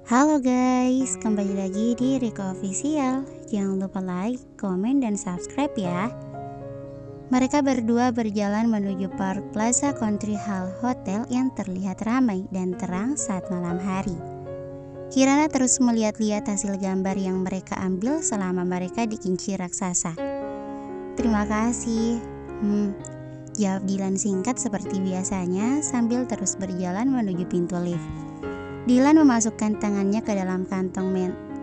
Halo guys, kembali lagi di Riko Official. Jangan lupa like, komen, dan subscribe ya. Mereka berdua berjalan menuju Park Plaza Country Hall Hotel yang terlihat ramai dan terang saat malam hari. Kirana terus melihat-lihat hasil gambar yang mereka ambil selama mereka di kinci raksasa. Terima kasih. Jawab Dylan singkat seperti biasanya sambil terus berjalan menuju pintu lift. Dylan memasukkan tangannya ke dalam kantong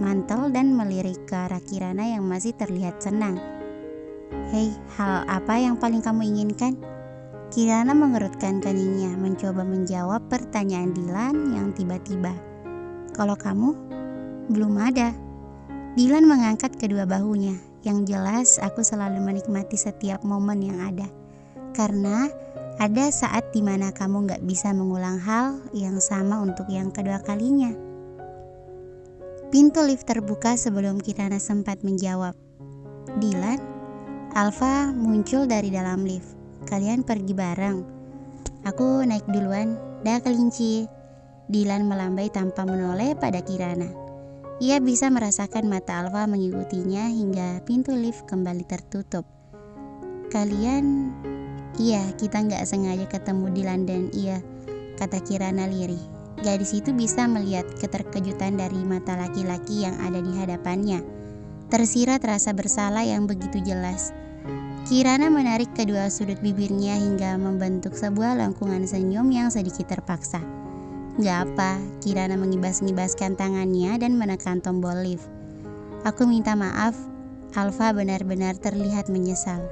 mantel dan melirik ke arah Kirana yang masih terlihat senang. Hei, hal apa yang paling kamu inginkan? Kirana mengerutkan keningnya mencoba menjawab pertanyaan Dylan yang tiba-tiba. Kalau kamu? Belum ada. Dylan mengangkat kedua bahunya. Yang jelas aku selalu menikmati setiap momen yang ada. Karena ada saat dimana kamu gak bisa mengulang hal yang sama untuk yang kedua kalinya. Pintu lift terbuka sebelum Kirana sempat menjawab. Dylan, Alfa muncul dari dalam lift. Kalian pergi bareng. Aku naik duluan. Dah kelinci. Dylan melambai tanpa menoleh pada Kirana. Ia bisa merasakan mata Alfa mengikutinya hingga pintu lift kembali tertutup. Kalian... Iya, kita nggak sengaja ketemu di London, iya, kata Kirana lirih. Gadis itu bisa melihat keterkejutan dari mata laki-laki yang ada di hadapannya. Tersirat rasa bersalah yang begitu jelas. Kirana menarik kedua sudut bibirnya hingga membentuk sebuah lengkungan senyum yang sedikit terpaksa. Nggak apa, Kirana mengibas-ngibaskan tangannya dan menekan tombol lift. Aku minta maaf, Alfa benar-benar terlihat menyesal.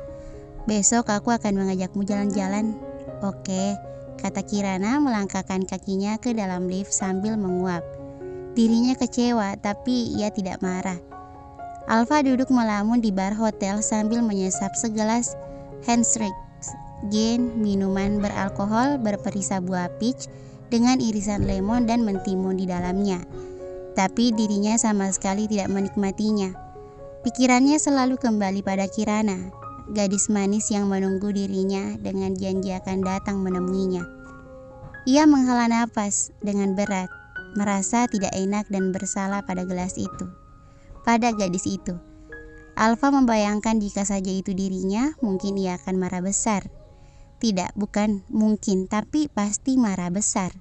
Besok aku akan mengajakmu jalan-jalan. Oke, kata Kirana melangkahkan kakinya ke dalam lift sambil menguap. Dirinya kecewa, tapi ia tidak marah. Alfa duduk melamun di bar hotel sambil menyesap segelas Hendrick's Gin, minuman beralkohol berperisa buah peach dengan irisan lemon dan mentimun di dalamnya. Tapi dirinya sama sekali tidak menikmatinya. Pikirannya selalu kembali pada Kirana, gadis manis yang menunggu dirinya dengan janji akan datang menemuinya. Ia menghela napas dengan berat, merasa tidak enak dan bersalah pada gadis itu. Alfa membayangkan jika saja itu dirinya, mungkin ia akan marah besar. Tidak, bukan mungkin, tapi pasti marah besar.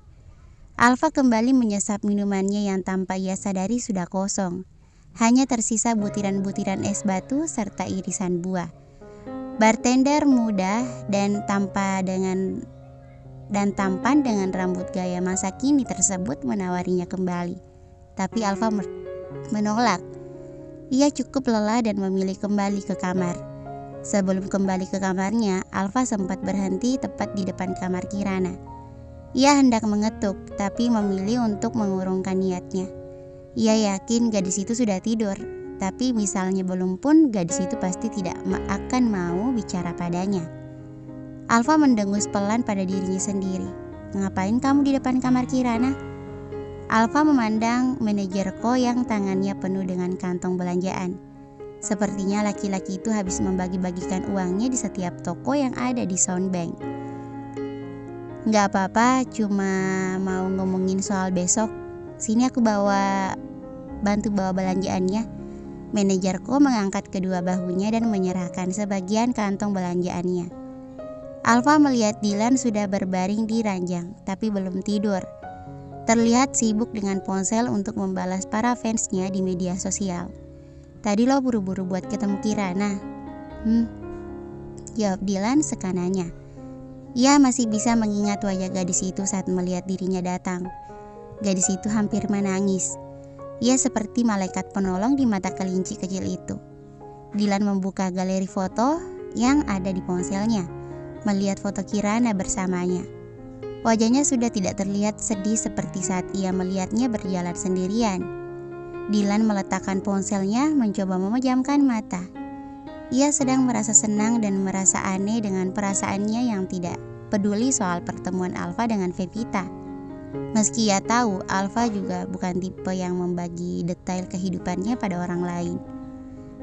Alfa kembali menyesap minumannya yang tanpa ia sadari sudah kosong. Hanya tersisa butiran-butiran es batu serta irisan buah. Bartender muda dan tampan dengan rambut gaya masa kini tersebut menawarinya kembali. Tapi Alfa menolak. Ia cukup lelah dan memilih kembali ke kamar. Sebelum kembali ke kamarnya, Alfa sempat berhenti tepat di depan kamar Kirana. Ia hendak mengetuk, tapi memilih untuk mengurungkan niatnya. Ia yakin gadis itu sudah tidur. Tapi misalnya belum pun, gadis itu pasti tidak akan mau bicara padanya. Alfa mendengus pelan pada dirinya sendiri. Ngapain kamu di depan kamar Kirana? Alfa memandang manajerko yang tangannya penuh dengan kantong belanjaan. Sepertinya laki-laki itu habis membagi-bagikan uangnya di setiap toko yang ada di Soundbank. Nggak apa-apa, cuma mau ngomongin soal besok. Sini aku bantu bawa belanjaannya. Manajerku mengangkat kedua bahunya dan menyerahkan sebagian kantong belanjaannya. Alfa melihat Dylan sudah berbaring di ranjang, tapi belum tidur. Terlihat sibuk dengan ponsel untuk membalas para fansnya di media sosial. Tadi lo buru-buru buat ketemu Kirana. Jawab Dylan sekananya. Ia masih bisa mengingat wajah gadis itu saat melihat dirinya datang. Gadis itu hampir menangis. Ia seperti malaikat penolong di mata kelinci kecil itu. Dylan membuka galeri foto yang ada di ponselnya, melihat foto Kirana bersamanya. Wajahnya sudah tidak terlihat sedih seperti saat ia melihatnya berjalan sendirian. Dylan meletakkan ponselnya, mencoba memejamkan mata. Ia sedang merasa senang dan merasa aneh dengan perasaannya yang tidak peduli soal pertemuan Alfa dengan Pevita. Meski ia tahu Alfa juga bukan tipe yang membagi detail kehidupannya pada orang lain.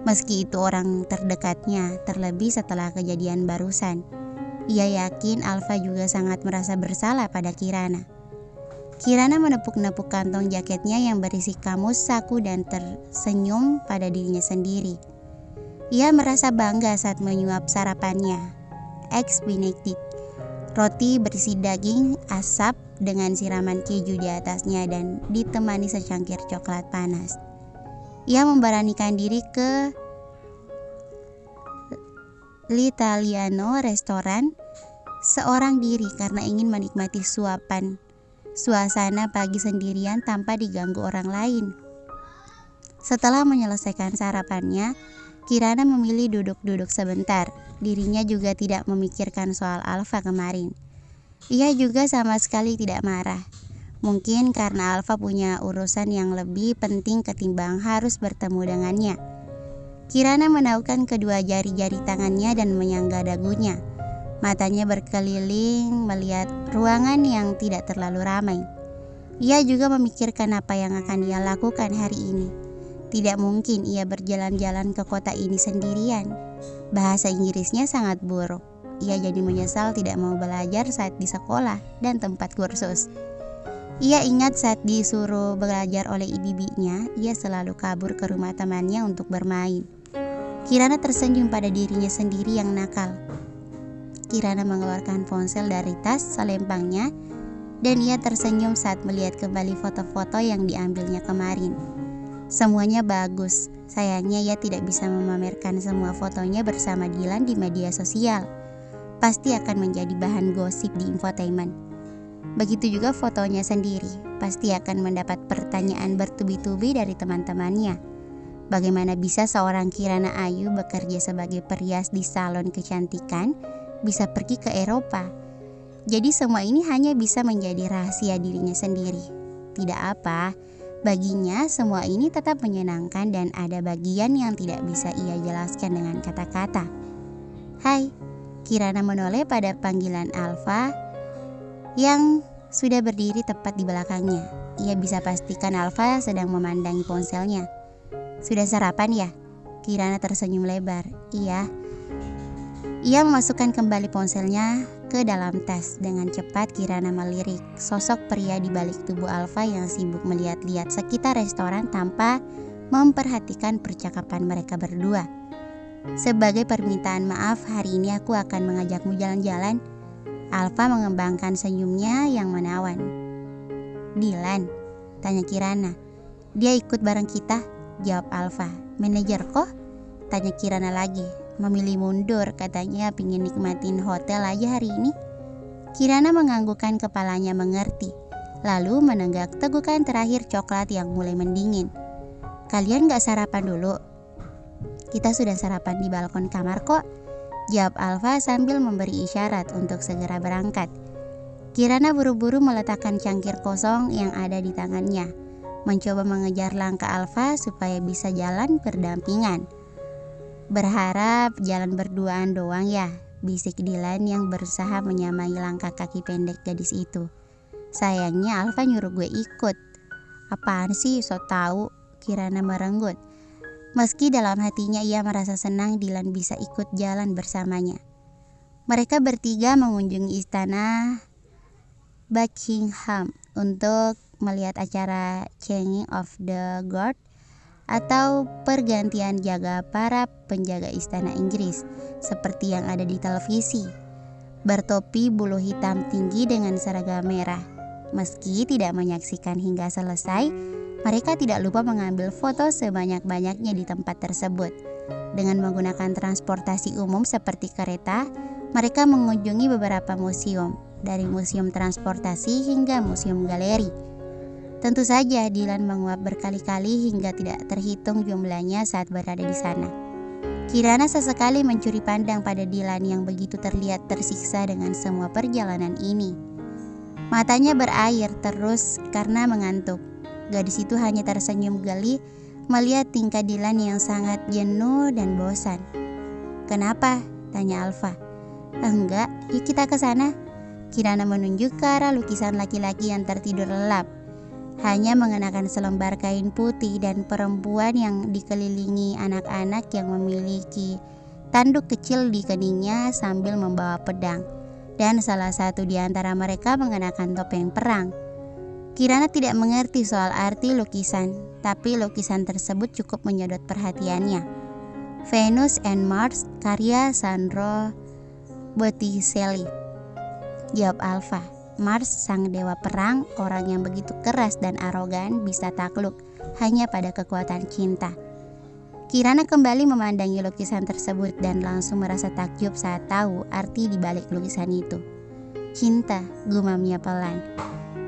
Meski itu orang terdekatnya, terlebih setelah kejadian barusan. Ia yakin Alfa juga sangat merasa bersalah pada Kirana. Kirana menepuk-nepuk kantong jaketnya yang berisi kamus, saku, dan tersenyum pada dirinya sendiri. Ia merasa bangga saat menyuap sarapannya. Eggs Benedict, roti berisi daging asap dengan siraman keju di atasnya dan ditemani secangkir coklat panas. Ia memberanikan diri ke L'Italiano restoran seorang diri karena ingin menikmati suasana pagi sendirian tanpa diganggu orang lain. Setelah menyelesaikan sarapannya, Kirana memilih duduk-duduk sebentar. Dirinya juga tidak memikirkan soal Alfa kemarin. Ia juga sama sekali tidak marah. Mungkin karena Alfa punya urusan yang lebih penting ketimbang harus bertemu dengannya. Kirana menaukkan kedua jari-jari tangannya dan menyangga dagunya. Matanya berkeliling melihat ruangan yang tidak terlalu ramai. Ia juga memikirkan apa yang akan ia lakukan hari ini. Tidak mungkin ia berjalan-jalan ke kota ini sendirian. Bahasa Inggrisnya sangat buruk. Ia jadi menyesal tidak mau belajar saat di sekolah dan tempat kursus. Ia ingat saat disuruh belajar oleh ibu-ibunya, ia selalu kabur ke rumah temannya untuk bermain. Kirana tersenyum pada dirinya sendiri yang nakal. Kirana mengeluarkan ponsel dari tas selempangnya dan ia tersenyum saat melihat kembali foto-foto yang diambilnya kemarin. Semuanya bagus, sayangnya ia tidak bisa memamerkan semua fotonya bersama Dylan di media sosial. Pasti akan menjadi bahan gosip di infotainment. Begitu juga fotonya sendiri, pasti akan mendapat pertanyaan bertubi-tubi dari teman-temannya. Bagaimana bisa seorang Kirana Ayu bekerja sebagai perias di salon kecantikan bisa pergi ke Eropa? Jadi semua ini hanya bisa menjadi rahasia dirinya sendiri. Tidak apa, baginya semua ini tetap menyenangkan dan ada bagian yang tidak bisa ia jelaskan dengan kata-kata. Hai, Kirana menoleh pada panggilan Alfa yang sudah berdiri tepat di belakangnya. Ia bisa pastikan Alfa sedang memandangi ponselnya. Sudah sarapan ya? Kirana tersenyum lebar. Iya. Ia memasukkan kembali ponselnya ke dalam tas. Dengan cepat Kirana melirik sosok pria di balik tubuh Alfa yang sibuk melihat-lihat sekitar restoran tanpa memperhatikan percakapan mereka berdua. Sebagai permintaan maaf, hari ini aku akan mengajakmu jalan-jalan. Alfa mengembangkan senyumnya yang menawan. Dylan? Tanya Kirana. Dia ikut bareng kita, jawab Alfa. Manajer kok? Tanya Kirana lagi. Memilih mundur, katanya pingin nikmatin hotel aja hari ini. Kirana menganggukkan kepalanya mengerti, lalu menenggak tegukan terakhir coklat yang mulai mendingin. Kalian gak sarapan dulu? Kita sudah sarapan di balkon kamar kok, jawab Alfa sambil memberi isyarat untuk segera berangkat. Kirana buru-buru meletakkan cangkir kosong yang ada di tangannya, mencoba mengejar langkah Alfa supaya bisa jalan berdampingan. Berharap jalan berduaan doang ya, bisik Dylan yang berusaha menyamai langkah kaki pendek gadis itu. Sayangnya Alfa nyuruh gue ikut. Apaan sih, so tau, Kirana merenggut. Meski dalam hatinya ia merasa senang Dylan bisa ikut jalan bersamanya. Mereka bertiga mengunjungi istana Buckingham untuk melihat acara Changing of the Guard atau pergantian jaga para penjaga istana Inggris seperti yang ada di televisi. Bertopi bulu hitam tinggi dengan seragam merah. Meski tidak menyaksikan hingga selesai, mereka tidak lupa mengambil foto sebanyak-banyaknya di tempat tersebut. Dengan menggunakan transportasi umum seperti kereta, mereka mengunjungi beberapa museum, dari museum transportasi hingga museum galeri. Tentu saja Dylan menguap berkali-kali hingga tidak terhitung jumlahnya saat berada di sana. Kirana sesekali mencuri pandang pada Dylan yang begitu terlihat tersiksa dengan semua perjalanan ini. Matanya berair terus karena mengantuk. Gadis itu hanya tersenyum geli melihat tingkah Dylan yang sangat jenuh dan bosan. Kenapa? Tanya Alfa. Enggak, yuk kita ke sana. Kirana menunjuk ke arah lukisan laki-laki yang tertidur lelap. Hanya mengenakan selembar kain putih dan perempuan yang dikelilingi anak-anak yang memiliki tanduk kecil di keningnya sambil membawa pedang. Dan salah satu di antara mereka mengenakan topeng perang. Kirana tidak mengerti soal arti lukisan, tapi lukisan tersebut cukup menyedot perhatiannya. Venus and Mars, karya Sandro Botticelli. Jawab Alfa. Mars, sang dewa perang, orang yang begitu keras dan arogan, bisa takluk hanya pada kekuatan cinta. Kirana kembali memandangi lukisan tersebut dan langsung merasa takjub saat tahu arti di balik lukisan itu. Cinta, gumamnya pelan.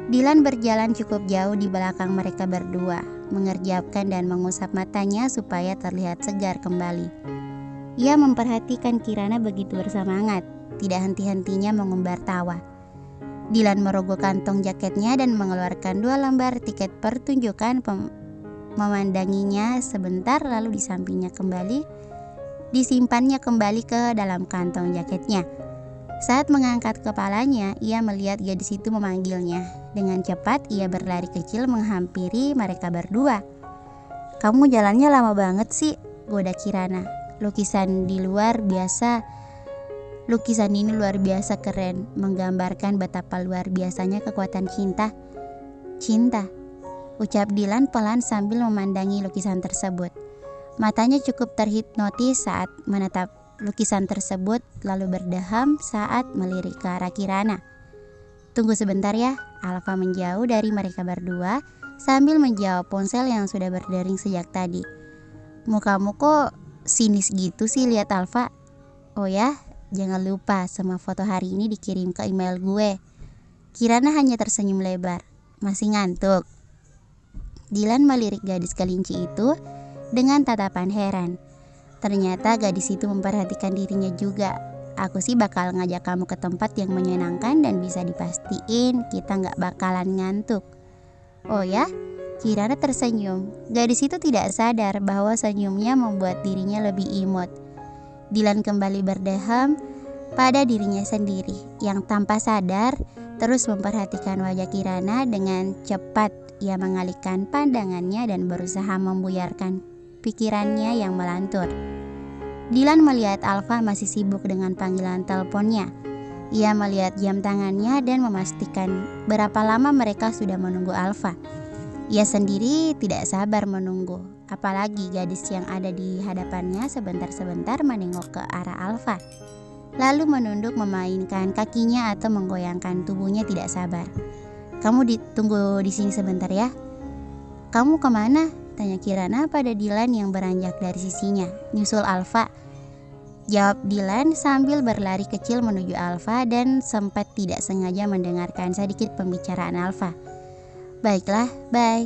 Dylan berjalan cukup jauh di belakang mereka berdua, mengerjapkan dan mengusap matanya supaya terlihat segar kembali. Ia memperhatikan Kirana begitu bersemangat, tidak henti-hentinya mengumbar tawa. Dylan merogoh kantong jaketnya dan mengeluarkan 2 lembar tiket pertunjukan. Memandanginya sebentar lalu disimpannya kembali ke dalam kantong jaketnya. Saat mengangkat kepalanya, ia melihat gadis itu memanggilnya. Dengan cepat ia berlari kecil menghampiri mereka berdua. "Kamu jalannya lama banget sih," goda Kirana. Lukisan ini luar biasa keren, menggambarkan betapa luar biasanya kekuatan cinta. "Cinta," ucap Dylan pelan sambil memandangi lukisan tersebut. Matanya cukup terhipnotis saat menatap lukisan tersebut, lalu berdeham saat melirik ke arah Kirana. "Tunggu sebentar ya." Alfa menjauh dari mereka berdua sambil menjawab ponsel yang sudah berdering sejak tadi. "Mukamu kok sinis gitu sih?" lihat Alfa. "Oh ya, jangan lupa semua foto hari ini dikirim ke email gue." Kirana hanya tersenyum lebar. "Masih ngantuk?" Dylan melirik gadis kelinci itu dengan tatapan heran. Ternyata gadis itu memperhatikan dirinya juga. "Aku sih bakal ngajak kamu ke tempat yang menyenangkan dan bisa dipastiin kita gak bakalan ngantuk." "Oh ya?" Kirana tersenyum. Gadis itu tidak sadar bahwa senyumnya membuat dirinya lebih imut. Dylan kembali berdeham pada dirinya sendiri, yang tanpa sadar terus memperhatikan wajah Kirana. Dengan cepat ia mengalihkan pandangannya dan berusaha membuyarkan pikirannya yang melantur. Dylan melihat Alfa masih sibuk dengan panggilan teleponnya. Ia melihat jam tangannya dan memastikan berapa lama mereka sudah menunggu Alfa. Ia sendiri tidak sabar menunggu, apalagi gadis yang ada di hadapannya sebentar-sebentar menengok ke arah Alfa, lalu menunduk memainkan kakinya atau menggoyangkan tubuhnya tidak sabar. "Kamu ditunggu di sini sebentar ya." "Kamu kemana?" tanya Kirana pada Dylan yang beranjak dari sisinya. "Nyusul Alfa," jawab Dylan sambil berlari kecil menuju Alfa dan sempat tidak sengaja mendengarkan sedikit pembicaraan Alfa. "Baiklah, bye."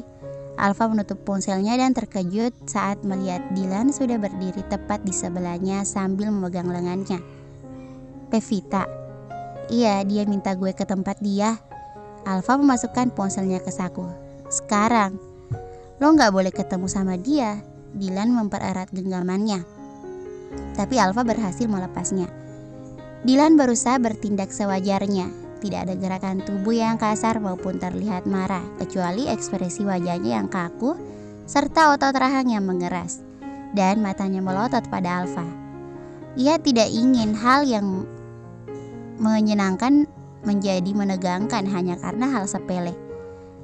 Alfa menutup ponselnya dan terkejut saat melihat Dylan sudah berdiri tepat di sebelahnya sambil memegang lengannya. "Pevita?" "Iya, dia minta gue ke tempat dia." Alfa memasukkan ponselnya ke saku. "Sekarang?" "Lo gak boleh ketemu sama dia." Dylan mempererat genggamannya, tapi Alfa berhasil melepasnya. Dylan berusaha bertindak sewajarnya. Tidak ada gerakan tubuh yang kasar maupun terlihat marah, kecuali ekspresi wajahnya yang kaku serta otot rahang yang mengeras, dan matanya melotot pada Alfa. Ia tidak ingin hal yang menyenangkan menjadi menegangkan hanya karena hal sepele.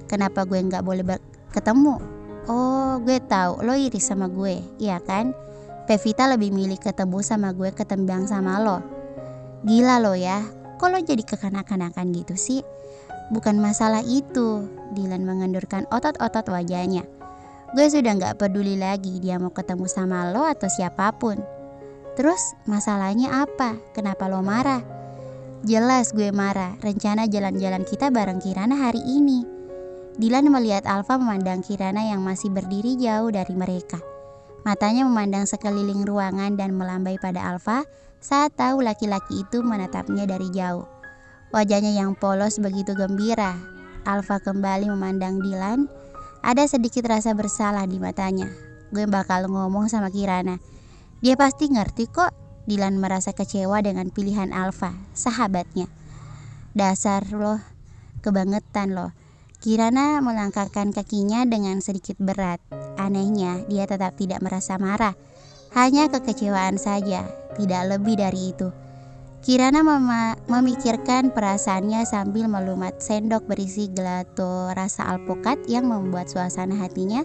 "Kenapa gue gak boleh ketemu?" "Oh, gue tahu lo iri sama gue, iya kan? Pevita lebih milih ketemu sama gue ketimbang sama lo." "Gila lo ya, kok lo jadi kekanak-kanakan gitu sih?" "Bukan masalah itu." Dylan mengendurkan otot-otot wajahnya. "Gue sudah gak peduli lagi dia mau ketemu sama lo atau siapapun." "Terus masalahnya apa? Kenapa lo marah?" "Jelas gue marah. Rencana jalan-jalan kita bareng Kirana hari ini." Dylan melihat Alfa memandang Kirana yang masih berdiri jauh dari mereka. Matanya memandang sekeliling ruangan dan melambai pada Alfa saat tahu laki-laki itu menatapnya dari jauh. Wajahnya yang polos begitu gembira. Alfa kembali memandang Dylan. Ada sedikit rasa bersalah di matanya. "Gue bakal ngomong sama Kirana. Dia pasti ngerti kok." Dylan merasa kecewa dengan pilihan Alfa, sahabatnya. "Dasar lo, kebangetan lo." Kirana melangkahkan kakinya dengan sedikit berat. Anehnya, dia tetap tidak merasa marah, hanya kekecewaan saja, tidak lebih dari itu. Kirana memikirkan perasaannya sambil melumat sendok berisi gelato rasa alpukat yang membuat suasana hatinya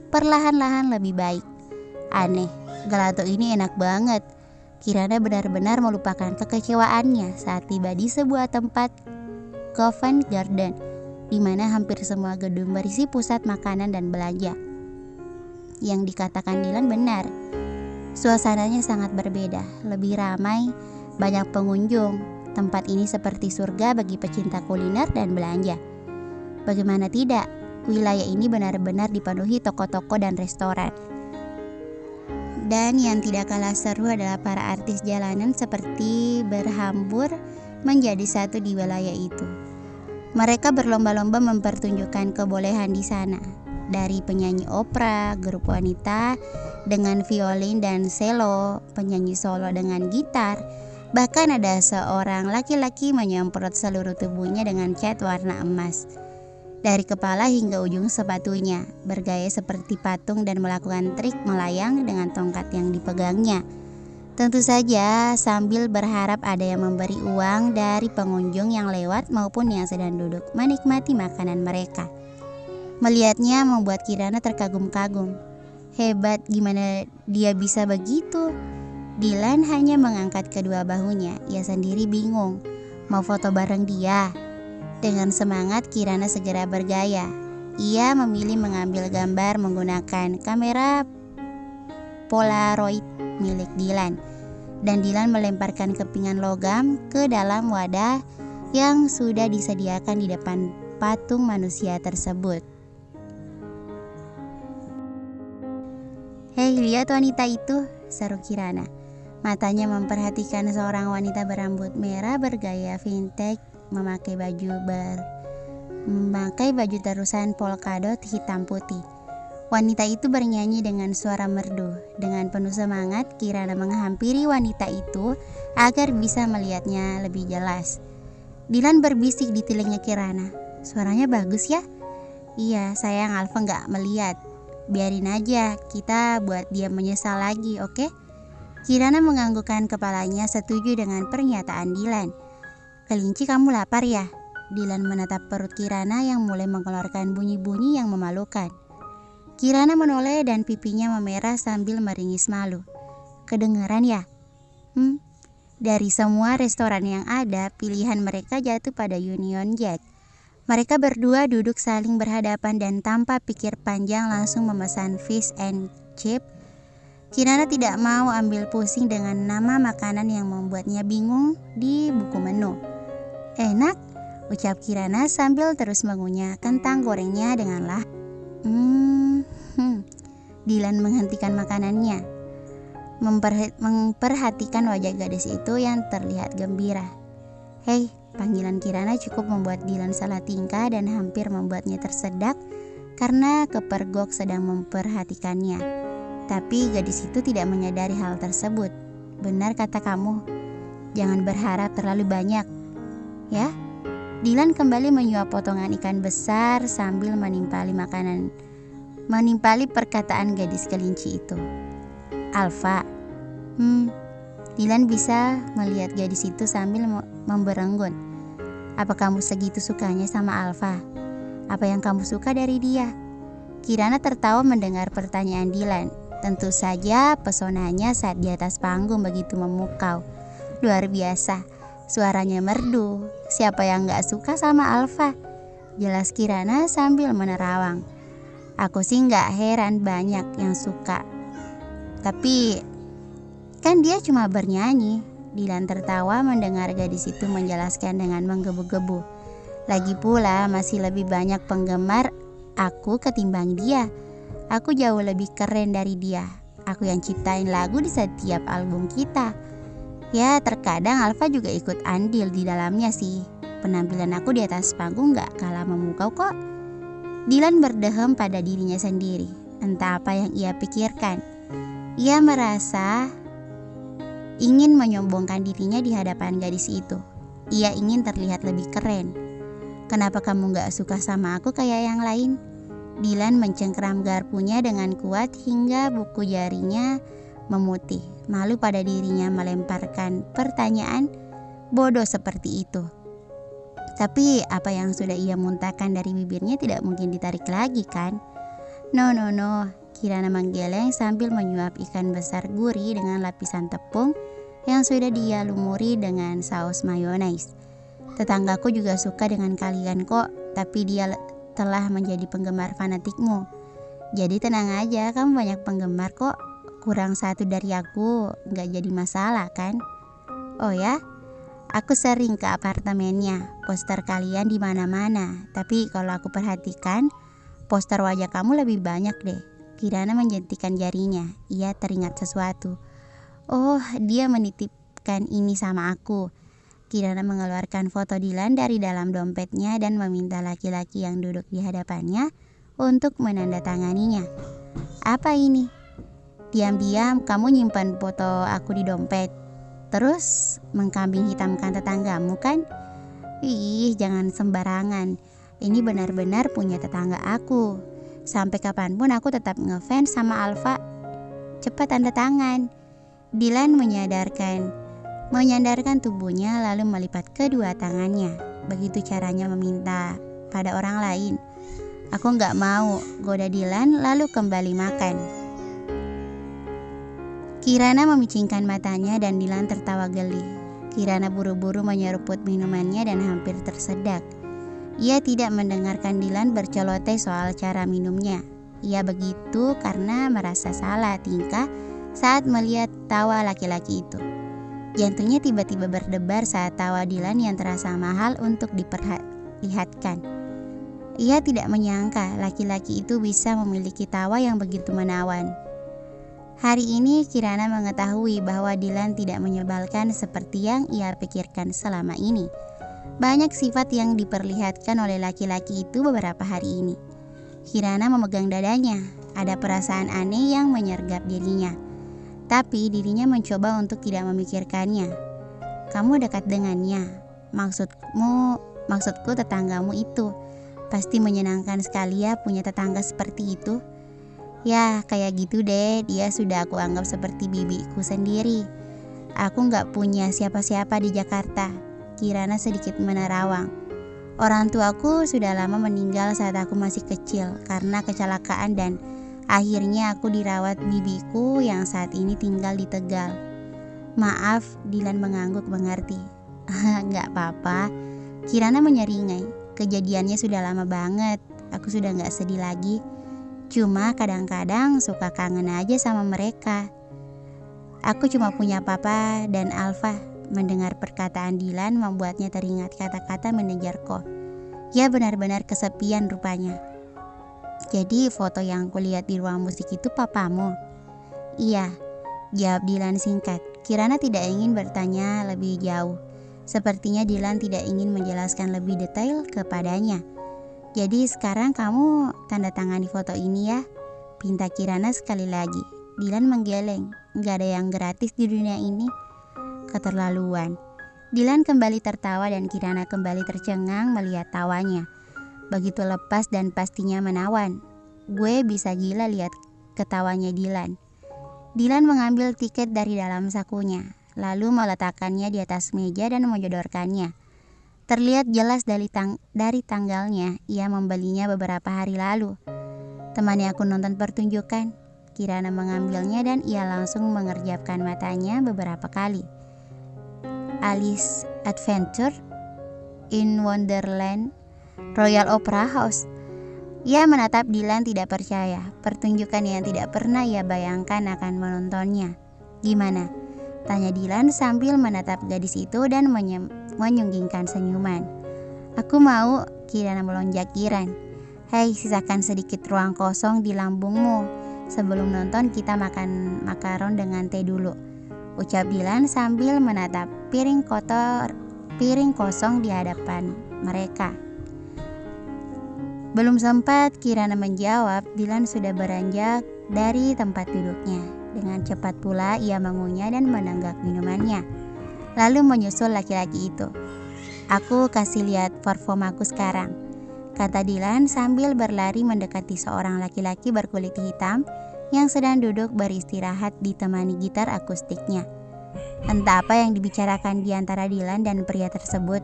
perlahan-lahan lebih baik. Aneh, gelato ini enak banget. Kirana benar-benar melupakan kekecewaannya saat tiba di sebuah tempat Covent Garden, di mana hampir semua gedung berisi pusat makanan dan belanja. Yang dikatakan Dylan benar. Suasananya sangat berbeda, lebih ramai, banyak pengunjung. Tempat ini seperti surga bagi pecinta kuliner dan belanja. Bagaimana tidak, wilayah ini benar-benar dipenuhi toko-toko dan restoran. Dan yang tidak kalah seru adalah para artis jalanan seperti berhambur menjadi satu di wilayah itu. Mereka berlomba-lomba mempertunjukkan kebolehan di sana. Dari penyanyi opera, grup wanita dengan violin dan cello, penyanyi solo dengan gitar, bahkan ada seorang laki-laki menyemprot seluruh tubuhnya dengan cat warna emas. Dari kepala hingga ujung sepatunya, bergaya seperti patung dan melakukan trik melayang dengan tongkat yang dipegangnya. Tentu saja sambil berharap ada yang memberi uang dari pengunjung yang lewat maupun yang sedang duduk menikmati makanan mereka. Melihatnya membuat Kirana terkagum-kagum. Hebat, gimana dia bisa begitu? Dylan hanya mengangkat kedua bahunya. Ia sendiri bingung. Mau foto bareng dia? Dengan semangat Kirana segera bergaya. Ia memilih mengambil gambar menggunakan kamera Polaroid milik Dylan. Dan Dylan melemparkan kepingan logam ke dalam wadah yang sudah disediakan di depan patung manusia tersebut. "Hei, lihat wanita itu," seru Kirana. Matanya memperhatikan seorang wanita berambut merah bergaya vintage memakai baju terusan polkadot hitam putih. Wanita itu bernyanyi dengan suara merdu. Dengan penuh semangat, Kirana menghampiri wanita itu agar bisa melihatnya lebih jelas. Dylan berbisik di telinga Kirana, "Suaranya bagus ya?" "Iya, sayang, Alfa nggak melihat. Biarin aja, kita buat dia menyesal lagi, oke?" Kirana menganggukkan kepalanya setuju dengan pernyataan Dylan. "Kelinci, kamu lapar ya?" Dylan menatap perut Kirana yang mulai mengeluarkan bunyi-bunyi yang memalukan. Kirana menoleh dan pipinya memerah sambil meringis malu. "Kedengeran ya?" Dari semua restoran yang ada, pilihan mereka jatuh pada Union Jack. Mereka berdua duduk saling berhadapan dan tanpa pikir panjang langsung memesan fish and chip. Kirana tidak mau ambil pusing dengan nama makanan yang membuatnya bingung di buku menu. "Enak," ucap Kirana sambil terus mengunyah kentang gorengnya dengan Dylan menghentikan makanannya, memperhatikan wajah gadis itu yang terlihat gembira. "Hei," panggilan Kirana cukup membuat Dylan salah tingkah dan hampir membuatnya tersedak karena kepergok sedang memperhatikannya. Tapi gadis itu tidak menyadari hal tersebut. "Benar kata kamu, jangan berharap terlalu banyak, ya?" Dylan kembali menyuap potongan ikan besar sambil menimpali perkataan gadis kelinci itu. "Alfa." Dylan bisa melihat gadis itu sambil memberenggut. "Apa kamu segitu sukanya sama Alfa? Apa yang kamu suka dari dia?" Kirana tertawa mendengar pertanyaan Dylan. Tentu saja pesonanya saat di atas panggung begitu memukau. Luar biasa, suaranya merdu. Siapa yang gak suka sama Alfa? Jelas Kirana sambil menerawang. "Aku sih gak heran banyak yang suka. Tapi kan dia cuma bernyanyi." Dylan tertawa mendengar gadis itu menjelaskan dengan menggebu-gebu. "Lagi pula masih lebih banyak penggemar aku ketimbang dia. Aku jauh lebih keren dari dia. Aku yang ciptain lagu di setiap album kita. Ya, terkadang Alfa juga ikut andil di dalamnya sih. Penampilan aku di atas panggung gak kalah memukau kok." Dylan berdehem pada dirinya sendiri. Entah apa yang ia pikirkan. Ia merasa ingin menyombongkan dirinya di hadapan gadis itu. Ia ingin terlihat lebih keren. "Kenapa kamu gak suka sama aku kayak yang lain?" Dylan mencengkeram garpunya dengan kuat hingga buku jarinya memutih. Malu pada dirinya melemparkan pertanyaan, Bodoh seperti itu. Tapi apa yang sudah ia muntahkan dari bibirnya tidak mungkin ditarik lagi kan? No, no, no. Kirana menggeleng sambil menyuap ikan besar gurih dengan lapisan tepung yang sudah dia lumuri dengan saus mayonaise. Tetanggaku juga suka dengan kalian kok, tapi dia telah menjadi penggemar fanatikmu. Jadi tenang aja, kamu banyak penggemar kok. Kurang satu dari aku, nggak jadi masalah kan? Oh ya? Aku sering ke apartemennya, poster kalian di mana-mana. Tapi kalau aku perhatikan, poster wajah kamu lebih banyak deh. Kirana menjentikan jarinya. Ia teringat sesuatu. Oh, dia menitipkan ini sama aku. Kirana mengeluarkan foto Dilan dari dalam dompetnya dan meminta laki-laki yang duduk di hadapannya untuk menandatanganinya. Apa ini? Diam-diam kamu nyimpan foto aku di dompet. Terus mengkambing hitamkan tetanggamu kan? Ih, jangan sembarangan. Ini benar-benar punya tetangga aku. Sampai kapanpun aku tetap ngefans sama Alfa. Cepat tanda tangan. Dilan menyandarkan tubuhnya lalu melipat kedua tangannya. Begitu caranya meminta pada orang lain. Aku gak mau, goda Dilan lalu kembali makan. Kirana memicingkan matanya dan Dilan tertawa geli. Kirana buru-buru menyeruput minumannya dan hampir tersedak. Ia tidak mendengarkan Dilan berceloteh soal cara minumnya. Ia begitu karena merasa salah tingkah saat melihat tawa laki-laki itu. Jantungnya tiba-tiba berdebar saat tawa Dilan yang terasa mahal untuk diperlihatkan. Ia tidak menyangka laki-laki itu bisa memiliki tawa yang begitu menawan. Hari ini Kirana mengetahui bahwa Dilan tidak menyebalkan seperti yang ia pikirkan selama ini. Banyak sifat yang diperlihatkan oleh laki-laki itu beberapa hari ini. Kirana memegang dadanya. Ada perasaan aneh yang menyergap dirinya. Tapi dirinya mencoba untuk tidak memikirkannya. Kamu dekat dengannya. Maksudku tetanggamu itu. Pasti menyenangkan sekali ya punya tetangga seperti itu. Ya kayak gitu deh, dia sudah aku anggap seperti bibiku sendiri. Aku gak punya siapa-siapa di Jakarta. Kirana sedikit menerawang. Orang tuaku sudah lama meninggal saat aku masih kecil karena kecelakaan dan akhirnya aku dirawat bibiku yang saat ini tinggal di Tegal. Maaf, Dilan mengangguk mengerti. Gak apa-apa. Kirana menyeringai. Kejadiannya sudah lama banget. Aku sudah gak sedih lagi. Cuma kadang-kadang suka kangen aja sama mereka. Aku cuma punya papa dan Alfa. Mendengar perkataan Dilan membuatnya teringat kata-kata manajer Ko. Ya benar-benar kesepian rupanya. Jadi foto yang kulihat di ruang musik itu papamu? Iya, jawab Dilan singkat. Kirana tidak ingin bertanya lebih jauh. Sepertinya Dilan tidak ingin menjelaskan lebih detail kepadanya. Jadi sekarang kamu tanda tangan di foto ini ya, pinta Kirana sekali lagi. Dilan menggeleng, gak ada yang gratis di dunia ini. Keterlaluan. Dilan kembali tertawa dan Kirana kembali tercengang melihat tawanya. Begitu lepas dan pastinya menawan. Gue bisa gila lihat ketawanya Dilan. Dilan mengambil tiket dari dalam sakunya, lalu meletakkannya di atas meja dan menyodorkannya. Terlihat jelas dari tanggalnya, ia membelinya beberapa hari lalu. Temani aku nonton pertunjukan. Kirana mengambilnya dan ia langsung mengerjapkan matanya beberapa kali. Alice Adventure in Wonderland Royal Opera House. Ia menatap Dilan tidak percaya. Pertunjukan yang tidak pernah ia bayangkan akan menontonnya. Gimana? Tanya Dilan sambil menatap gadis itu dan menyunggingkan senyuman. Aku mau, Kirana melonjak giran. Hei, sisakan sedikit ruang kosong di lambungmu. Sebelum nonton kita makan makaron dengan teh dulu, ucap Dilan sambil menatap piring kosong di hadapan mereka. Belum sempat Kirana menjawab, Dilan sudah beranjak dari tempat duduknya. Dengan cepat pula ia mengunyah dan menenggak minumannya, lalu menyusul laki-laki itu. Aku kasih lihat performaku sekarang, kata Dilan sambil berlari mendekati seorang laki-laki berkulit hitam yang sedang duduk beristirahat ditemani gitar akustiknya. Entah apa yang dibicarakan di antara Dylan dan pria tersebut,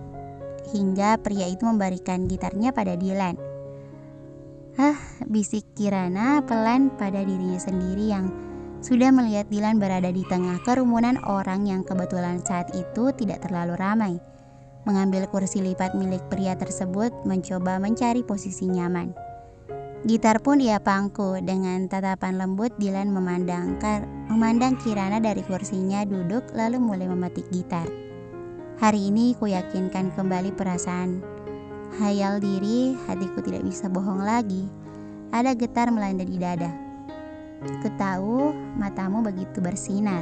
hingga pria itu memberikan gitarnya pada Dylan. Bisik Kirana pelan pada dirinya sendiri yang sudah melihat Dylan berada di tengah kerumunan orang yang kebetulan saat itu tidak terlalu ramai. Mengambil kursi lipat milik pria tersebut, mencoba mencari posisi nyaman. Gitar pun ia pangku. Dengan tatapan lembut, Dylan memandang Kirana dari kursinya duduk lalu mulai memetik gitar. Hari ini ku yakinkan kembali perasaan hayal diri, hatiku tidak bisa bohong lagi. Ada getar melanda di dada. Ku tahu matamu begitu bersinar.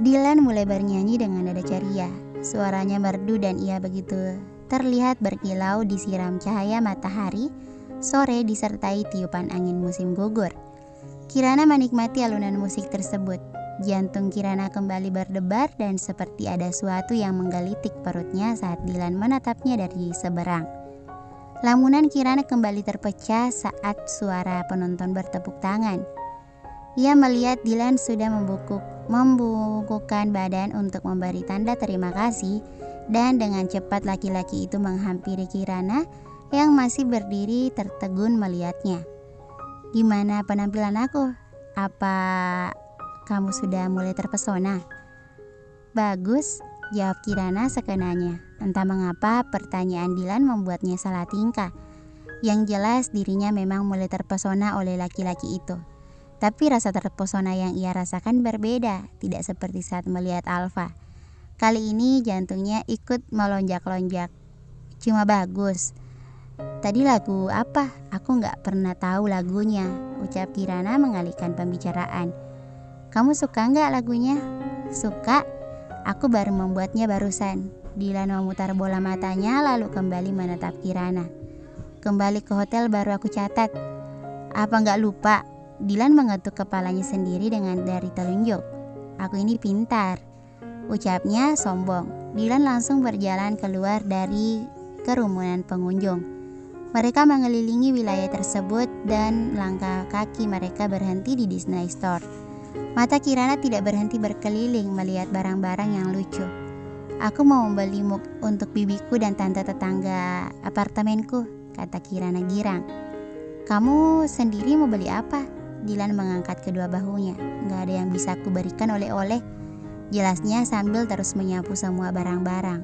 Dylan mulai bernyanyi dengan nada ceria. Suaranya merdu dan ia begitu terlihat berkilau disiram cahaya matahari sore disertai tiupan angin musim gugur. Kirana menikmati alunan musik tersebut. Jantung Kirana kembali berdebar dan seperti ada sesuatu yang menggelitik perutnya saat Dylan menatapnya dari seberang. Lamunan Kirana kembali terpecah saat suara penonton bertepuk tangan. Ia melihat Dylan sudah membungkukkan badan untuk memberi tanda terima kasih, dan dengan cepat laki-laki itu menghampiri Kirana yang masih berdiri tertegun melihatnya. Gimana penampilan aku? Apa kamu sudah mulai terpesona? Bagus, jawab Kirana sekenanya. Entah mengapa pertanyaan Dylan membuatnya salah tingkah. Yang jelas dirinya memang mulai terpesona oleh laki-laki itu. Tapi rasa terpesona yang ia rasakan berbeda, tidak seperti saat melihat Alfa. Kali ini jantungnya ikut melonjak-lonjak. Cuma bagus. Tadi lagu apa? Aku gak pernah tahu lagunya, ucap Kirana mengalihkan pembicaraan. Kamu suka gak lagunya? Suka. Aku baru membuatnya barusan. Dylan memutar bola matanya lalu kembali menatap Kirana. Kembali ke hotel baru aku catat. Apa gak lupa? Dylan mengetuk kepalanya sendiri dengan dari telunjuk. Aku ini pintar, ucapnya sombong. Dylan langsung berjalan keluar dari kerumunan pengunjung. Mereka mengelilingi wilayah tersebut dan langkah kaki mereka berhenti di Disney Store. Mata Kirana tidak berhenti berkeliling melihat barang-barang yang lucu. Aku mau membeli mug untuk bibiku dan tante tetangga apartemenku, kata Kirana girang. Kamu sendiri mau beli apa? Dylan mengangkat kedua bahunya. Gak ada yang bisa aku berikan oleh-oleh, jelasnya sambil terus menyapu semua barang-barang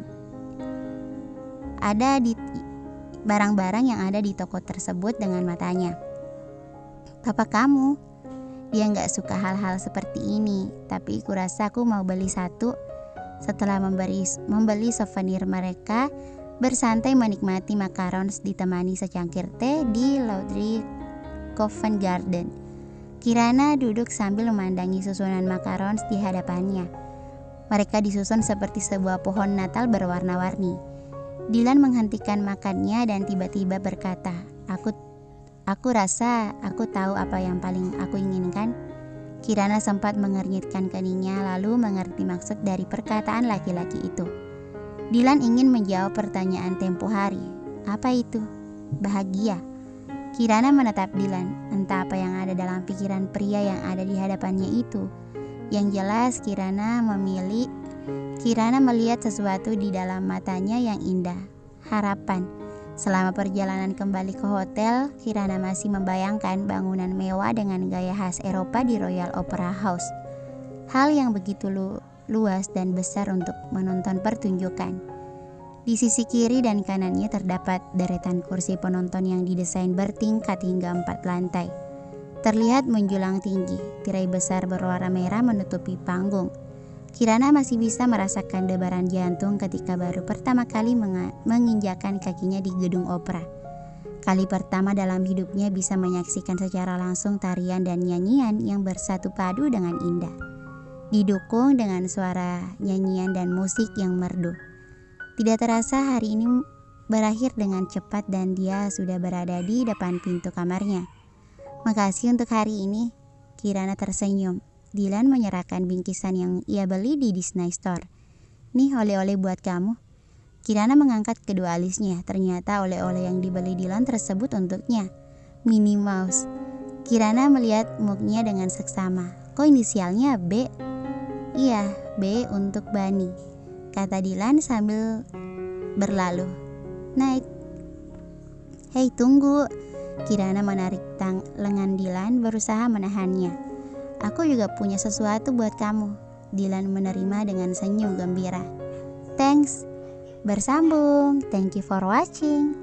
yang ada di toko tersebut dengan matanya. Papa kamu, dia gak suka hal-hal seperti ini, tapi kurasa aku mau beli satu. Setelah membeli souvenir, mereka bersantai menikmati macarons ditemani secangkir teh di Laundry Covent Garden. Kirana duduk sambil memandangi susunan macarons di hadapannya. Mereka disusun seperti sebuah pohon Natal berwarna-warni. Dylan menghentikan makannya dan tiba-tiba berkata, Aku rasa aku tahu apa yang paling aku inginkan. Kirana sempat mengernyitkan keningnya lalu mengerti maksud dari perkataan laki-laki itu. Dylan ingin menjawab pertanyaan tempo hari. Apa itu? Bahagia. Kirana menatap Dylan. Entah apa yang ada dalam pikiran pria yang ada di hadapannya itu. Yang jelas Kirana melihat sesuatu di dalam matanya yang indah. Harapan. Selama perjalanan kembali ke hotel, Kirana masih membayangkan bangunan mewah dengan gaya khas Eropa di Royal Opera House. Hal yang begitu luas dan besar untuk menonton pertunjukan. Di sisi kiri dan kanannya terdapat deretan kursi penonton yang didesain bertingkat hingga 4 lantai. Terlihat menjulang tinggi, tirai besar berwarna merah menutupi panggung. Kirana masih bisa merasakan debaran jantung ketika baru pertama kali menginjakan kakinya di gedung opera. Kali pertama dalam hidupnya bisa menyaksikan secara langsung tarian dan nyanyian yang bersatu padu dengan indah. Didukung dengan suara nyanyian dan musik yang merdu. Tidak terasa hari ini berakhir dengan cepat dan dia sudah berada di depan pintu kamarnya. Makasih untuk hari ini, Kirana tersenyum. Dylan menyerahkan bingkisan yang ia beli di Disney Store. Nih oleh-oleh buat kamu. Kirana mengangkat kedua alisnya. Ternyata oleh-oleh yang dibeli Dylan tersebut untuknya. Minnie Mouse. Kirana melihat mugnya dengan seksama. Kok inisialnya B? Iya, B untuk Bani, kata Dilan sambil berlalu. Night. Hei, tunggu. Kirana menarik lengan Dilan, berusaha menahannya. Aku juga punya sesuatu buat kamu. Dilan menerima dengan senyum gembira. Thanks. Bersambung. Thank you for watching.